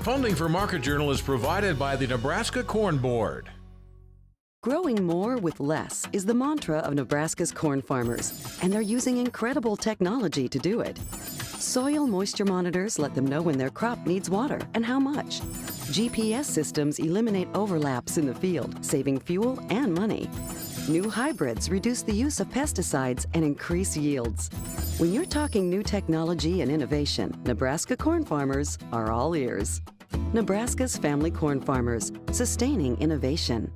Funding for Market Journal is provided by the Nebraska Corn Board. Growing more with less is the mantra of Nebraska's corn farmers, and they're using incredible technology to do it. Soil moisture monitors let them know when their crop needs water and how much. GPS systems eliminate overlaps in the field, saving fuel and money. New hybrids reduce the use of pesticides and increase yields. When you're talking new technology and innovation, Nebraska corn farmers are all ears. Nebraska's family corn farmers, sustaining innovation.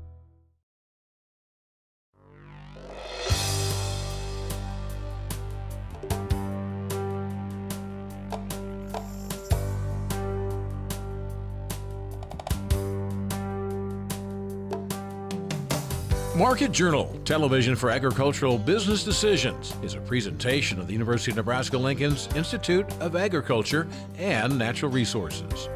Market Journal, television for agricultural business decisions, is a presentation of the University of Nebraska-Lincoln's Institute of Agriculture and Natural Resources.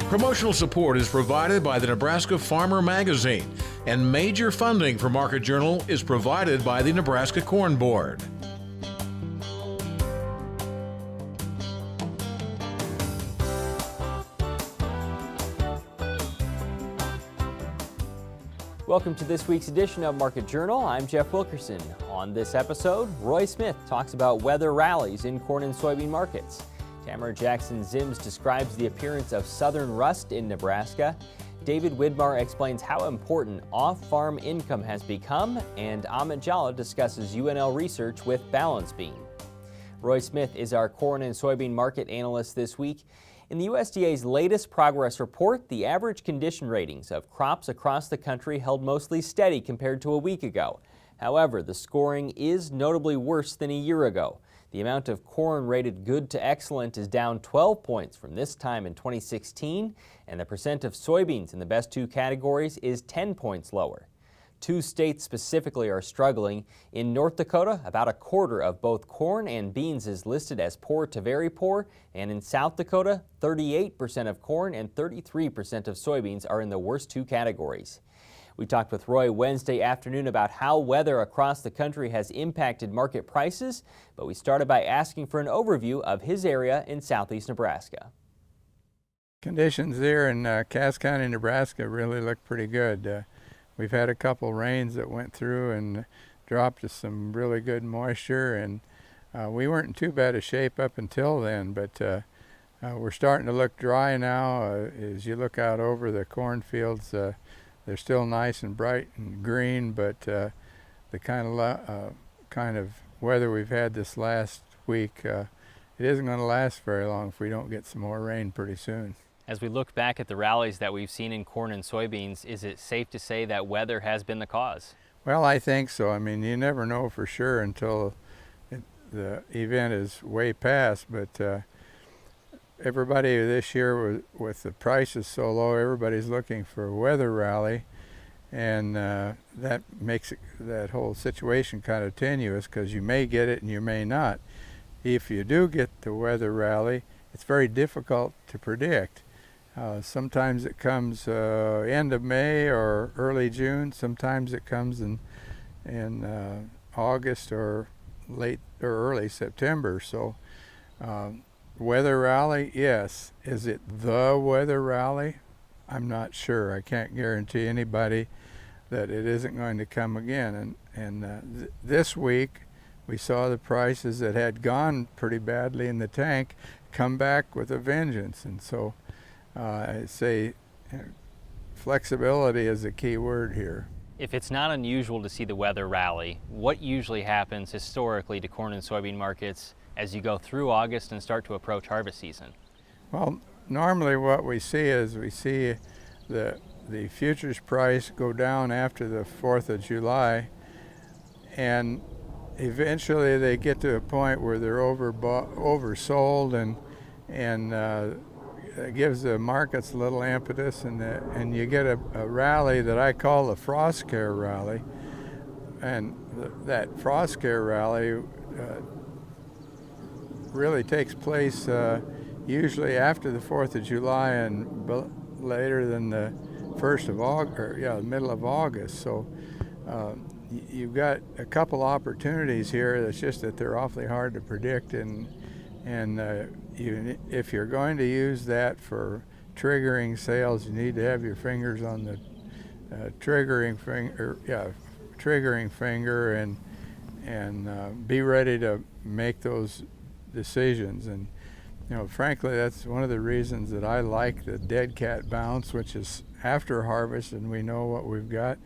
Promotional support is provided by the Nebraska Farmer Magazine, and major funding for Market Journal is provided by the Nebraska Corn Board. Welcome to this week's edition of Market Journal. I'm Jeff Wilkerson. On this episode, Roy Smith talks about weather rallies in corn and soybean markets. Tamra Jackson-Ziems describes the appearance of southern rust in Nebraska. David Widmar explains how important off-farm income has become, and Amit Jhala discusses UNL research with balance bean. Roy Smith is our corn and soybean market analyst this week. In the USDA's latest progress report, the average condition ratings of crops across the country held mostly steady compared to a week ago. However, the scoring is notably worse than a year ago. The amount of corn rated good to excellent is down 12 points from this time in 2016, and the percent of soybeans in the best two categories is 10 points lower. Two states specifically are struggling. In North Dakota, about a quarter of both corn and beans is listed as poor to very poor, and in South Dakota, 38% of corn and 33% of soybeans are in the worst two categories. We talked with Roy Wednesday afternoon about how weather across the country has impacted market prices, but we started by asking for an overview of his area in southeast Nebraska. Conditions there in Cass County, Nebraska really look pretty good. We've had a couple rains that went through and dropped us some really good moisture, and we weren't in too bad a shape up until then, but we're starting to look dry now. As you look out over the cornfields, they're still nice and bright and green, but the kind of weather we've had this last week, it isn't going to last very long if we don't get some more rain pretty soon. As we look back at the rallies that we've seen in corn and soybeans, is it safe to say that weather has been the cause? Well, I think so. I mean, you never know for sure until the event is way past, but everybody this year, with the prices so low, everybody's looking for a weather rally, and that makes that whole situation kind of tenuous, because you may get it and you may not. If you do get the weather rally, it's very difficult to predict. Sometimes it comes end of May or early June. Sometimes it comes in August or late or early September. So weather rally, yes. Is it the weather rally? I'm not sure. I can't guarantee anybody that it isn't going to come again. And this week we saw the prices that had gone pretty badly in the tank come back with a vengeance. And so I'd say flexibility is a key word here. If it's not unusual to see the weather rally, what usually happens historically to corn and soybean markets as you go through August and start to approach harvest season? Well, normally what we see is the futures price go down after the 4th of July, and eventually they get to a point where they're oversold, and it gives the markets a little impetus, and you get a rally that I call the frost scare rally. And that frost scare rally really takes place usually after the 4th of July and later than the 1st of August, or middle of August. So you've got a couple opportunities here. It's just that they're awfully hard to predict, and if you're going to use that for triggering sales, you need to have your fingers on the triggering finger and be ready to make those decisions. And frankly, that's one of the reasons that I like the dead cat bounce, which is after harvest and we know what we've got.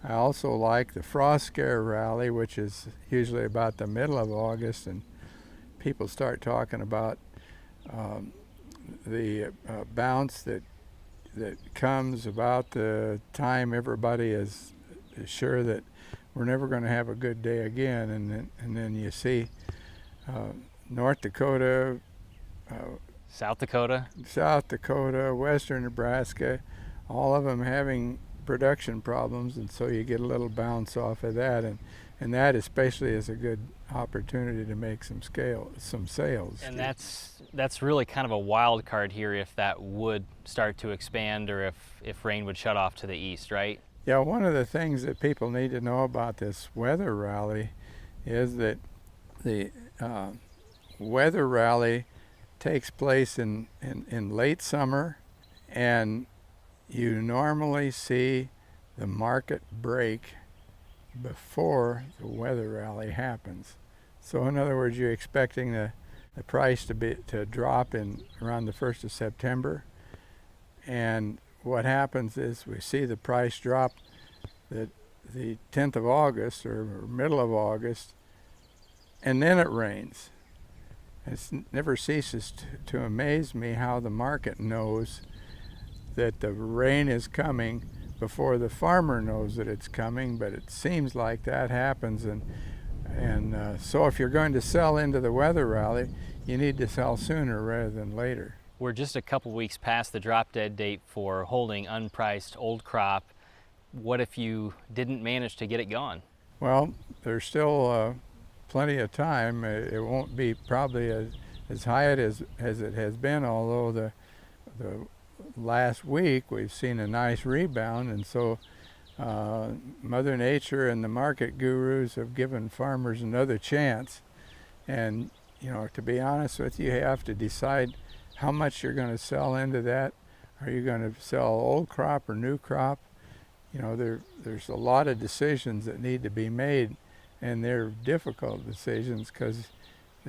I also like the frost scare rally, which is usually about the middle of August, and people start talking about the bounce that comes about the time everybody is sure that we're never going to have a good day again, and then you see North Dakota, South Dakota, Western Nebraska, all of them having production problems, and so you get a little bounce off of that, and that especially is a good opportunity to make some sales. And that's really kind of a wild card here if that would start to expand or if rain would shut off to the east, right? Yeah, one of the things that people need to know about this weather rally is that the weather rally takes place in late summer, and you normally see the market break before the weather rally happens. So in other words, you're expecting the price to drop in around the 1st of September, and what happens is we see the price drop the 10th of August or middle of August, and then it rains. It never ceases to amaze me how the market knows that the rain is coming before the farmer knows that it's coming, but it seems like that happens, and so if you're going to sell into the weather rally, you need to sell sooner rather than later. We're just a couple weeks past the drop dead date for holding unpriced old crop. What if you didn't manage to get it gone? Well, there's still plenty of time. It won't be probably as high as it has been, although the last week we've seen a nice rebound, and so Mother Nature and the market gurus have given farmers another chance. And to be honest with you, you have to decide how much you're going to sell into that. Are you going to sell old crop or new crop? There's a lot of decisions that need to be made, and they're difficult decisions because,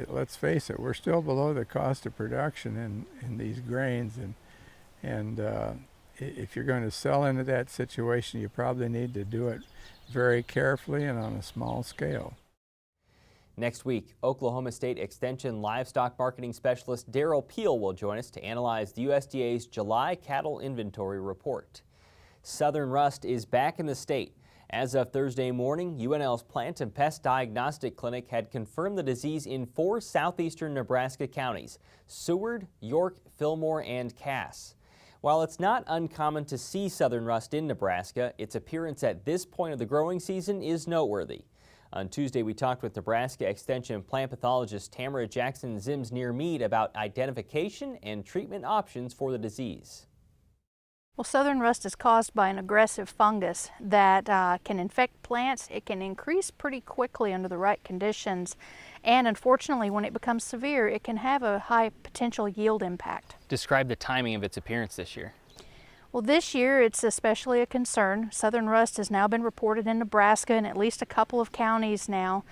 let's face it, we're still below the cost of production in these grains, and if you're going to sell into that situation, you probably need to do it very carefully and on a small scale. Next week, Oklahoma State Extension livestock marketing specialist Darrell Peel will join us to analyze the USDA's July cattle inventory report. Southern rust is back in the state. As of Thursday morning, UNL's Plant and Pest Diagnostic Clinic had confirmed the disease in 4 southeastern Nebraska counties: Seward, York, Fillmore, and Cass. While it's not uncommon to see southern rust in Nebraska, its appearance at this point of the growing season is noteworthy. On Tuesday, we talked with Nebraska Extension plant pathologist Tamra Jackson-Ziems near Meade about identification and treatment options for the disease. Well, southern rust is caused by an aggressive fungus that can infect plants. It can increase pretty quickly under the right conditions, and unfortunately, when it becomes severe, it can have a high potential yield impact. Describe the timing of its appearance this year. Well, this year it's especially a concern. Southern rust has now been reported in Nebraska in at least a couple of counties now.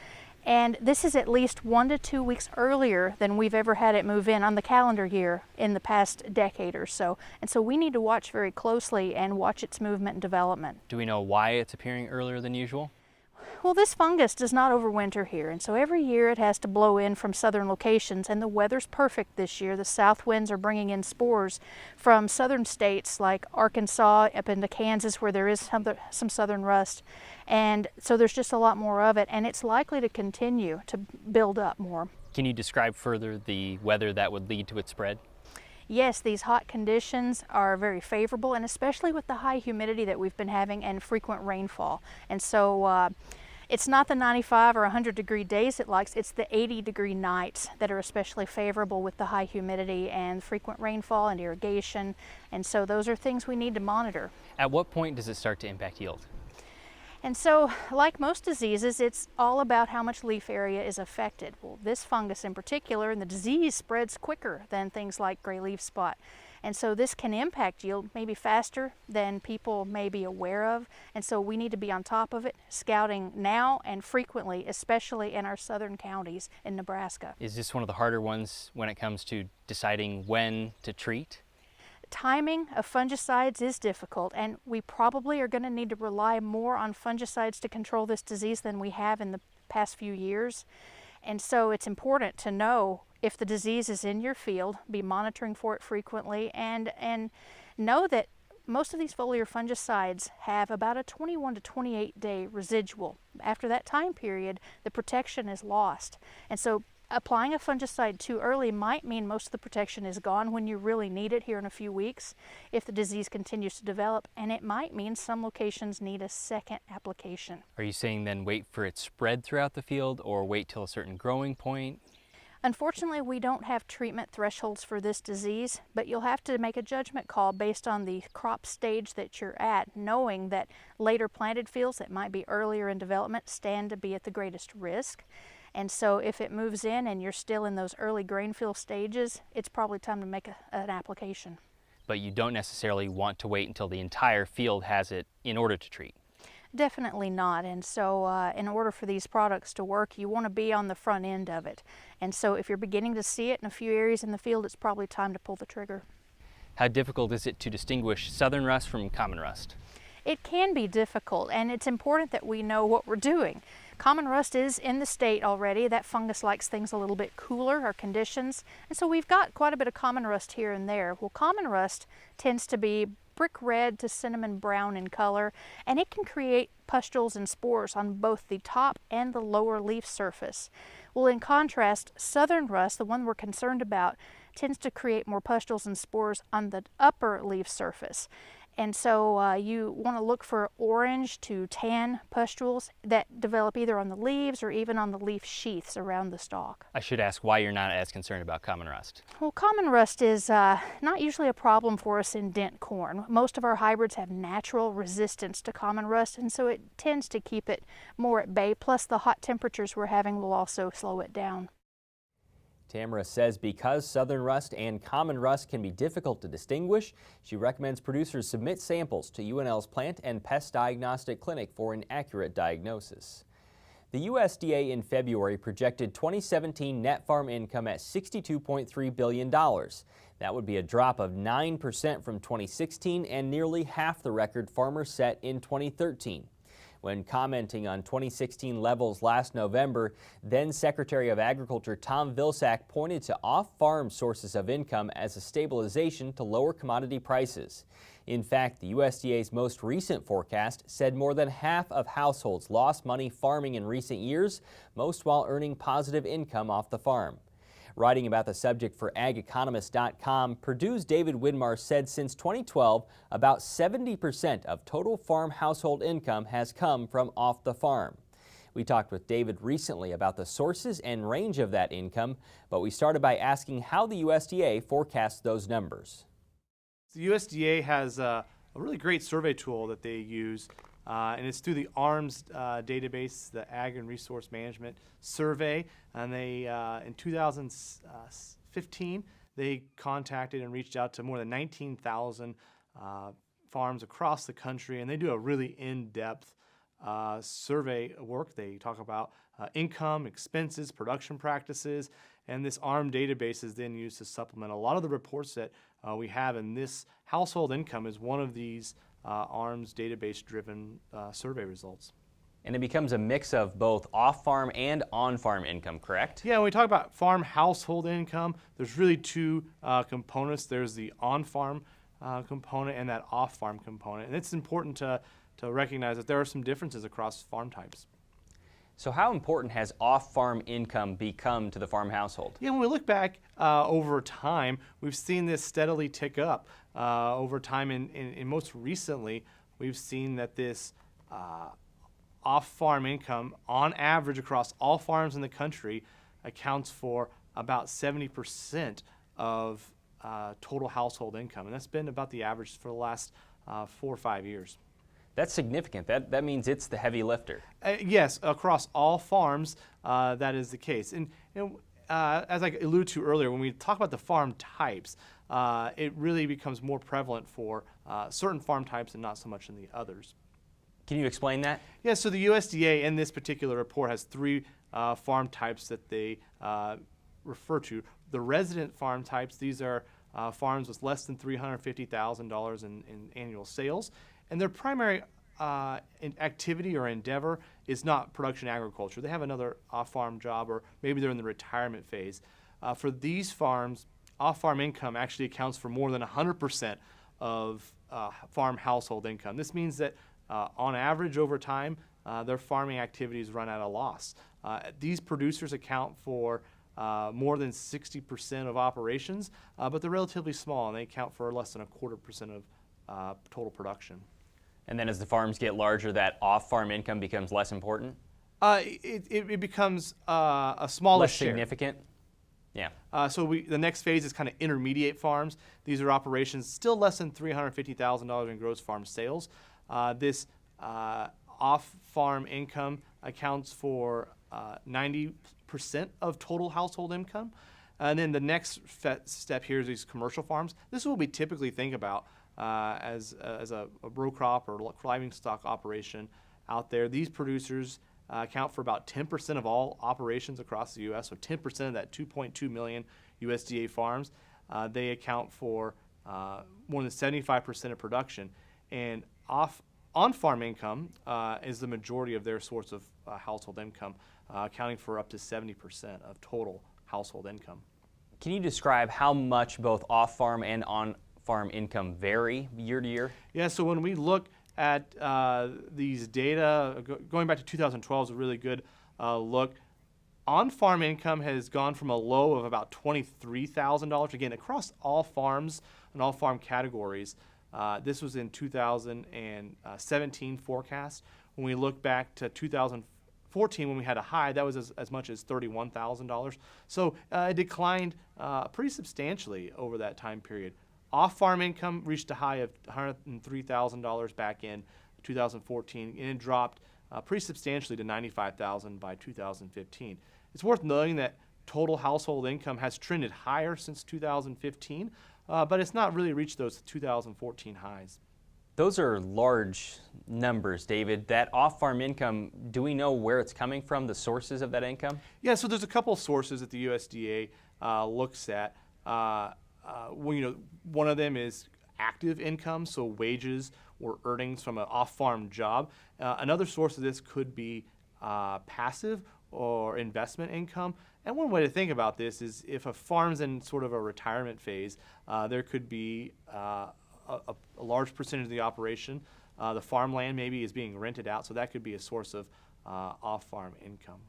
And this is at least 1 to 2 weeks earlier than we've ever had it move in on the calendar year in the past decade or so. And so we need to watch very closely and watch its movement and development. Do we know why it's appearing earlier than usual? Well, this fungus does not overwinter here, and so every year it has to blow in from southern locations, and the weather's perfect this year. The south winds are bringing in spores from southern states like Arkansas up into Kansas, where there is some southern rust, and so there's just a lot more of it, and it's likely to continue to build up more. Can you describe further the weather that would lead to its spread? Yes, these hot conditions are very favorable, and especially with the high humidity that we've been having and frequent rainfall. And so it's not the 95 or 100 degree days it likes, it's the 80 degree nights that are especially favorable with the high humidity and frequent rainfall and irrigation. And so those are things we need to monitor. At what point does it start to impact yield? And so, like most diseases, it's all about how much leaf area is affected. Well, this fungus in particular, and the disease spreads quicker than things like gray leaf spot. And so this can impact yield maybe faster than people may be aware of. And so we need to be on top of it, scouting now and frequently, especially in our southern counties in Nebraska. Is this one of the harder ones when it comes to deciding when to treat? Timing of fungicides is difficult, and we probably are going to need to rely more on fungicides to control this disease than we have in the past few years. And so it's important to know if the disease is in your field, be monitoring for it frequently, and know that most of these foliar fungicides have about a 21 to 28 day residual. After that time period, the protection is lost. And so applying a fungicide too early might mean most of the protection is gone when you really need it here in a few weeks if the disease continues to develop, and it might mean some locations need a second application. Are you saying then wait for it spread throughout the field or wait till a certain growing point? Unfortunately, we don't have treatment thresholds for this disease, but you'll have to make a judgment call based on the crop stage that you're at, knowing that later planted fields that might be earlier in development stand to be at the greatest risk. And so if it moves in and you're still in those early grain fill stages, it's probably time to make an application. But you don't necessarily want to wait until the entire field has it in order to treat. Definitely not. And so in order for these products to work, you want to be on the front end of it. And so if you're beginning to see it in a few areas in the field, it's probably time to pull the trigger. How difficult is it to distinguish southern rust from common rust? It can be difficult, and it's important that we know what we're doing. Common rust is in the state already. That fungus likes things a little bit cooler or conditions, and so we've got quite a bit of common rust here and there. Well, common rust tends to be brick red to cinnamon brown in color, and it can create pustules and spores on both the top and the lower leaf surface. Well, in contrast, southern rust, the one we're concerned about, tends to create more pustules and spores on the upper leaf surface. And so you want to look for orange to tan pustules that develop either on the leaves or even on the leaf sheaths around the stalk. I should ask why you're not as concerned about common rust. Well, common rust is not usually a problem for us in dent corn. Most of our hybrids have natural resistance to common rust, and so it tends to keep it more at bay. Plus the hot temperatures we're having will also slow it down. Tamra says because southern rust and common rust can be difficult to distinguish, she recommends producers submit samples to UNL's Plant and Pest Diagnostic Clinic for an accurate diagnosis. The USDA in February projected 2017 net farm income at $62.3 billion. That would be a drop of 9% from 2016 and nearly half the record farmers set in 2013. When commenting on 2016 levels last November, then Secretary of Agriculture Tom Vilsack pointed to off-farm sources of income as a stabilization to lower commodity prices. In fact, the USDA's most recent forecast said more than half of households lost money farming in recent years, most while earning positive income off the farm. Writing about the subject for ageconomist.com, Purdue's David Widmar said since 2012, about 70% of total farm household income has come from off the farm. We talked with David recently about the sources and range of that income, but we started by asking how the USDA forecasts those numbers. The USDA has a really great survey tool that they use, and it's through the ARMS database, the Ag and Resource Management Survey. And they, in 2015, they contacted and reached out to more than 19,000 farms across the country, and they do a really in-depth survey work. They talk about income, expenses, production practices, and this ARM database is then used to supplement a lot of the reports that we have, and this household income is one of these ARMS database-driven survey results. And it becomes a mix of both off-farm and on-farm income, correct? Yeah, when we talk about farm household income, there's really two components. There's the on-farm component and that off-farm component. And it's important to recognize that there are some differences across farm types. So how important has off-farm income become to the farm household? Yeah, when we look back over time, we've seen this steadily tick up over time. And most recently, we've seen that this off-farm income, on average across all farms in the country, accounts for about 70% of total household income. And that's been about the average for the last 4 or 5 years. That's significant. That means it's the heavy lifter. Yes, across all farms, that is the case. And as I alluded to earlier, when we talk about the farm types, it really becomes more prevalent for certain farm types and not so much in the others. Can you explain that? Yeah, so the USDA in this particular report has three farm types that they refer to. The resident farm types, these are farms with less than $350,000 in annual sales, and their primary activity or endeavor is not production agriculture. They have another off-farm job, or maybe they're in the retirement phase. For these farms, off-farm income actually accounts for more than 100% of farm household income. This means that on average over time, their farming activities run at a loss. These producers account for more than 60% of operations, but they're relatively small, and they account for less than 1/4% of total production. And then as the farms get larger, that off-farm income becomes less important? It becomes a smaller Less share. significant? Yeah. So the next phase is kind of intermediate farms. These are operations still less than $350,000 in gross farm sales. This off-farm income accounts for 90% of total household income. And then the next step here is these commercial farms. This is what we typically think about as a row crop or livestock operation out there. These producers account for about 10% of all operations across the U.S., so 10% of that 2.2 million USDA farms. They account for more than 75% of production. And on-farm income is the majority of their source of household income, accounting for up to 70% of total household income. Can you describe how much both off-farm and on-farm income vary year to year? Yeah, so when we look at these data, going back to 2012 is a really good look. On-farm income has gone from a low of about $23,000, again, across all farms and all farm categories. This was in 2017 forecast. When we look back to 2014, when we had a high, that was as much as $31,000. So it declined pretty substantially over that time period. Off-farm income reached a high of $103,000 back in 2014, and it dropped pretty substantially to $95,000 by 2015. It's worth noting that total household income has trended higher since 2015, but it's not really reached those 2014 highs. Those are large numbers, David. That off-farm income, do we know where it's coming from, the sources of that income? Yeah, so there's a couple of sources that the USDA looks at. One of them is active income, so wages or earnings from an off-farm job. Another source of this could be passive or investment income. And one way to think about this is if a farm's in sort of a retirement phase, there could be a large percentage of the operation. The farmland maybe is being rented out, so that could be a source of off-farm income.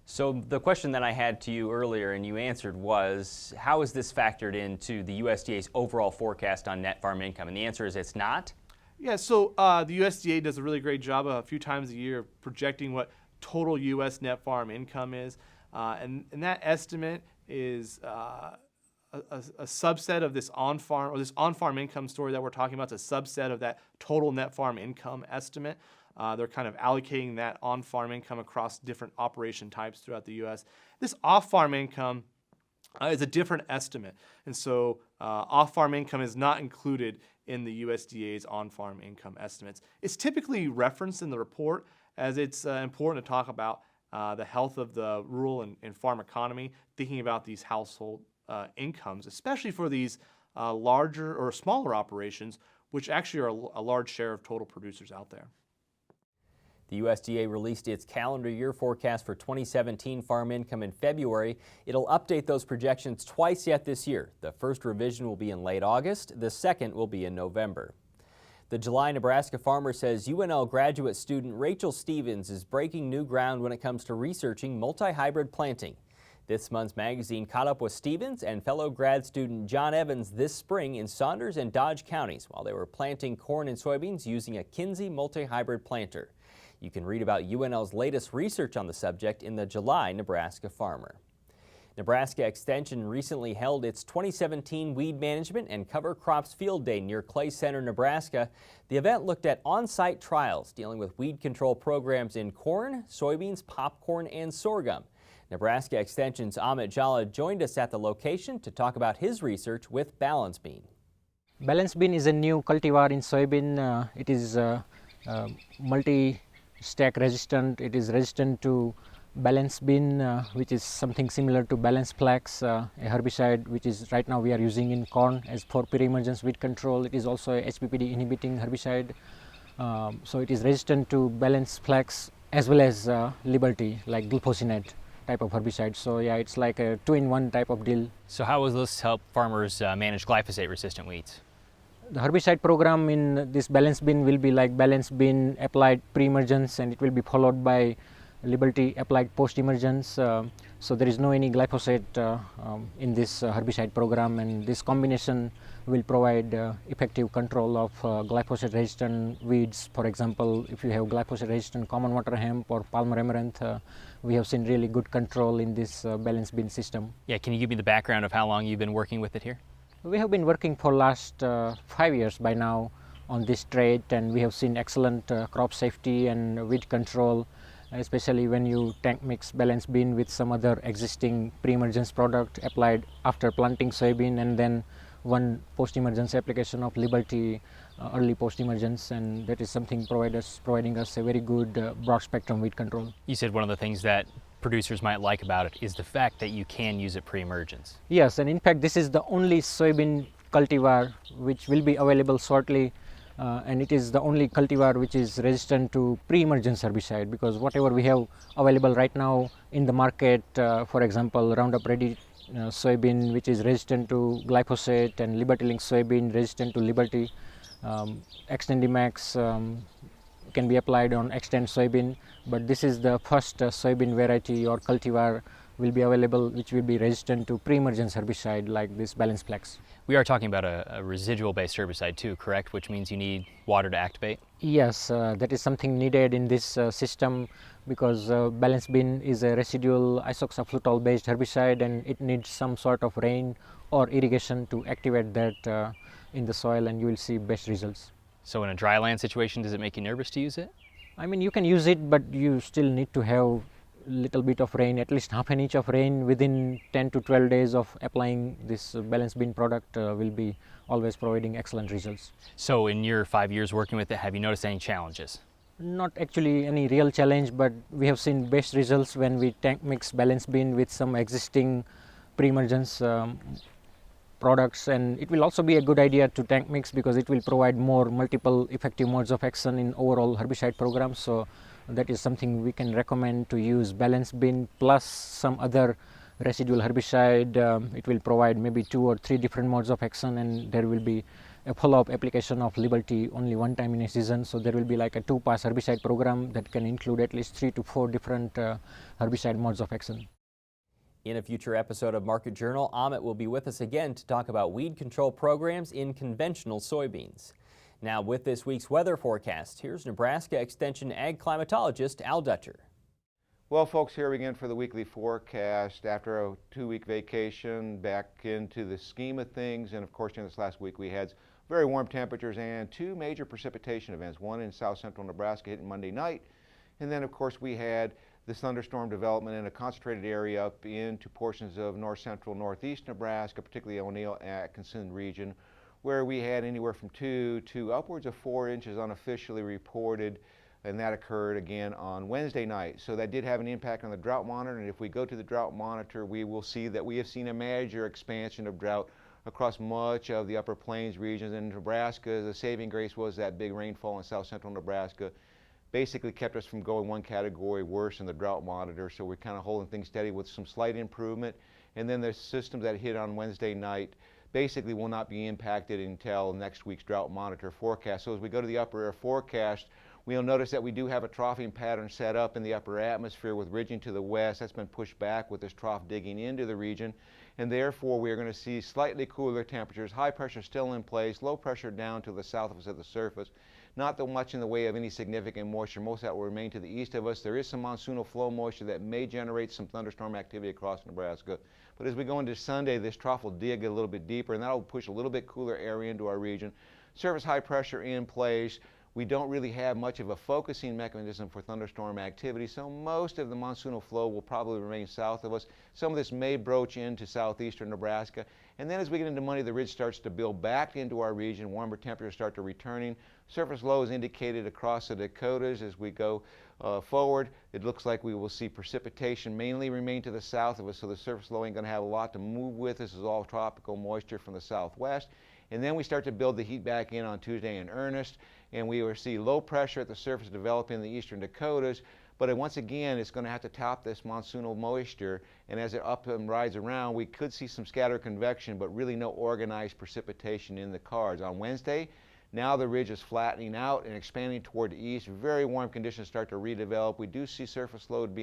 So the question that I had to you earlier and you answered was, how is this factored into the USDA's overall forecast on net farm income? And the answer is it's not? Yeah, so the USDA does a really great job a few times a year of projecting what total U.S. net farm income is. And that estimate is a subset of this on-farm income story that we're talking about. It's a subset of that total net farm income estimate. They're kind of allocating that on-farm income across different operation types throughout the U.S. This off-farm income is a different estimate. And so off-farm income is not included in the USDA's on-farm income estimates. It's typically referenced in the report as it's important to talk about the health of the rural and farm economy, thinking about these household incomes, especially for these larger or smaller operations, which actually are a large share of total producers out there. The USDA released its calendar year forecast for 2017 farm income in February. It'll update those projections twice yet this year. The first revision will be in late August. The second will be in November. The July Nebraska Farmer says UNL graduate student Rachel Stevens is breaking new ground when it comes to researching multi-hybrid planting. This month's magazine caught up with Stevens and fellow grad student John Evans this spring in Saunders and Dodge counties while they were planting corn and soybeans using a Kinsey multi-hybrid planter. You can read about UNL's latest research on the subject in the July Nebraska Farmer. Nebraska Extension recently held its 2017 Weed Management and Cover Crops Field Day near Clay Center, Nebraska. The event looked at on-site trials dealing with weed control programs in corn, soybeans, popcorn, and sorghum. Nebraska Extension's Amit Jhala joined us at the location to talk about his research with balance bean. Balance bean is a new cultivar in soybean. It is multi-stack resistant. It is resistant to balance bean, which is something similar to balance flax, a herbicide which is right now we are using in corn as for pre-emergence weed control. It is also a HPPD inhibiting herbicide. So it is resistant to balance flax as well as Liberty, like glyphosate type of herbicide. So yeah, it's like a two-in-one type of deal. So how will this help farmers manage glyphosate-resistant weeds? The herbicide program in this balance bean will be like balance bean applied pre-emergence, and it will be followed by Liberty applied post-emergence. So there is no any glyphosate in this herbicide program, and this combination will provide effective control of glyphosate-resistant weeds. For example, if you have glyphosate-resistant common water hemp or palmer amaranth, we have seen really good control in this balance bean system. Yeah, can you give me the background of how long you've been working with it here? We have been working for last 5 years by now on this trait, and we have seen excellent crop safety and weed control, especially when you tank mix balance bean with some other existing pre-emergence product applied after planting soybean, and then one post-emergence application of Liberty early post-emergence, and that is something providing us a very good broad spectrum weed control. You said one of the things that producers might like about it is the fact that you can use it pre-emergence. Yes, and in fact this is the only soybean cultivar which will be available shortly, and it is the only cultivar which is resistant to pre-emergence herbicide, because whatever we have available right now in the market, for example Roundup Ready soybean which is resistant to glyphosate, and Liberty Link soybean resistant to Liberty, Extendimax can be applied on Extend soybean, but this is the first soybean variety or cultivar will be available which will be resistant to pre-emergence herbicide like this balance flax. We are talking about a residual-based herbicide too, correct? Which means you need water to activate? Yes, that is something needed in this system, because balance bean is a residual isoxaflutol-based herbicide, and it needs some sort of rain or irrigation to activate that in the soil, and you will see best results. So in a dry land situation, does it make you nervous to use it? I mean, you can use it, but you still need to have little bit of rain, at least half an inch of rain within 10 to 12 days of applying this balance bean product will be always providing excellent results. So in your 5 years working with it, have you noticed any challenges? Not actually any real challenge, but we have seen best results when we tank mix balance bean with some existing pre-emergence products, and it will also be a good idea to tank mix because it will provide more multiple effective modes of action in overall herbicide program. So that is something we can recommend, to use balance bean plus some other residual herbicide. It will provide maybe 2 or 3 different modes of action, and there will be a follow-up application of Liberty only one time in a season. So there will be like a 2-pass herbicide program that can include at least 3 to 4 different herbicide modes of action. In a future episode of Market Journal, Amit will be with us again to talk about weed control programs in conventional soybeans. Now with this week's weather forecast, here's Nebraska Extension Ag climatologist Al Dutcher. Well, folks, here we again for the weekly forecast after a 2-week vacation, back into the scheme of things. And of course, in this last week we had very warm temperatures and 2 major precipitation events, one in south central Nebraska hitting Monday night, and then of course we had this thunderstorm development in a concentrated area up into portions of north central northeast Nebraska, particularly O'Neill-Atkinson region, where we had anywhere from 2 to upwards of 4 inches unofficially reported, and that occurred again on Wednesday night. So that did have an impact on the drought monitor, and if we go to the drought monitor, we will see that we have seen a major expansion of drought across much of the upper plains regions. In Nebraska, the saving grace was that big rainfall in south central Nebraska basically kept us from going one category worse in the drought monitor, so we're kind of holding things steady with some slight improvement. And then the systems that hit on Wednesday night basically will not be impacted until next week's drought monitor forecast. So as we go to the upper air forecast, we'll notice that we do have a troughing pattern set up in the upper atmosphere with ridging to the west. That's been pushed back with this trough digging into the region, and therefore we are going to see slightly cooler temperatures. High pressure still in place, low pressure down to the south of us at the surface. not that much in the way of any significant moisture. Most of that will remain to the east of us. There is some monsoonal flow moisture that may generate some thunderstorm activity across Nebraska. But as we go into Sunday, this trough will dig a little bit deeper, and that'll push a little bit cooler air into our region. Surface high pressure in place. We don't really have much of a focusing mechanism for thunderstorm activity, so most of the monsoonal flow will probably remain south of us. Some of this may broach into southeastern Nebraska. And then as we get into Monday, the ridge starts to build back into our region. Warmer temperatures start to returning. Surface low is indicated across the Dakotas as we go forward. It looks like we will see precipitation mainly remain to the south of us, so the surface low ain't going to have a lot to move with. This is all tropical moisture from the southwest. And then we start to build the heat back in on Tuesday in earnest, and we will see low pressure at the surface develop in the eastern Dakotas. But once again, it's going to have to top this monsoonal moisture, and as it up and rides around, we could see some scattered convection, but really no organized precipitation in the cards. On Wednesday, now the ridge is flattening out and expanding toward the east. Very warm conditions start to redevelop. We do see surface load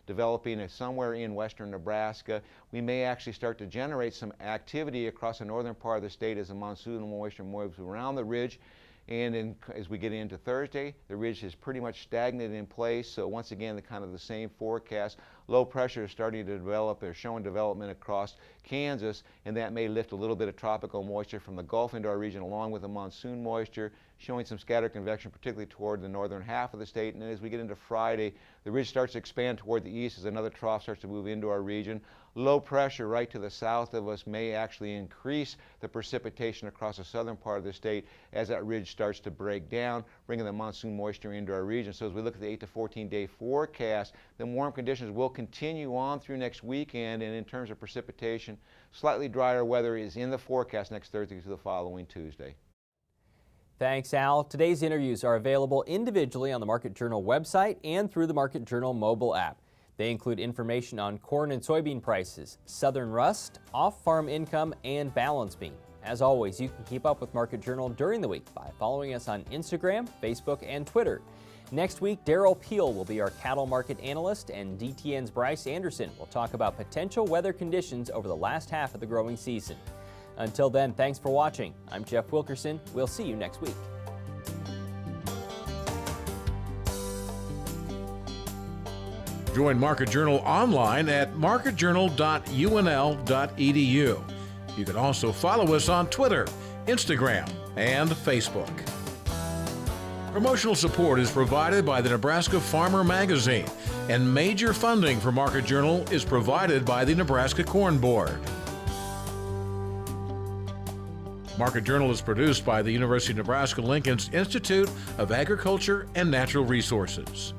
developing somewhere in western Nebraska. We may actually start to generate some activity across the northern part of the state as the monsoonal moisture moves around the ridge. And as we get into Thursday, the ridge is pretty much stagnant in place. So once again, the same forecast. Low pressure is starting to develop. They're showing development across Kansas, and that may lift a little bit of tropical moisture from the Gulf into our region, along with the monsoon moisture, showing some scattered convection, particularly toward the northern half of the state. And then as we get into Friday, the ridge starts to expand toward the east as another trough starts to move into our region. Low pressure right to the south of us may actually increase the precipitation across the southern part of the state as that ridge starts to break down, bringing the monsoon moisture into our region. So as we look at the 8 to 14 day forecast, the warm conditions will continue on through next weekend, and in terms of precipitation, slightly drier weather is in the forecast next Thursday to the following Tuesday. Thanks, Al. Today's interviews are available individually on the Market Journal website and through the Market Journal mobile app. They include information on corn and soybean prices, southern rust, off-farm income, and balance bean. As always, you can keep up with Market Journal during the week by following us on Instagram, Facebook, and Twitter. Next week, Daryl Peel will be our cattle market analyst, and DTN's Bryce Anderson will talk about potential weather conditions over the last half of the growing season. Until then, thanks for watching. I'm Jeff Wilkerson. We'll see you next week. Join Market Journal online at marketjournal.unl.edu. You can also follow us on Twitter, Instagram, and Facebook. Promotional support is provided by the Nebraska Farmer Magazine, and major funding for Market Journal is provided by the Nebraska Corn Board. Market Journal is produced by the University of Nebraska-Lincoln's Institute of Agriculture and Natural Resources.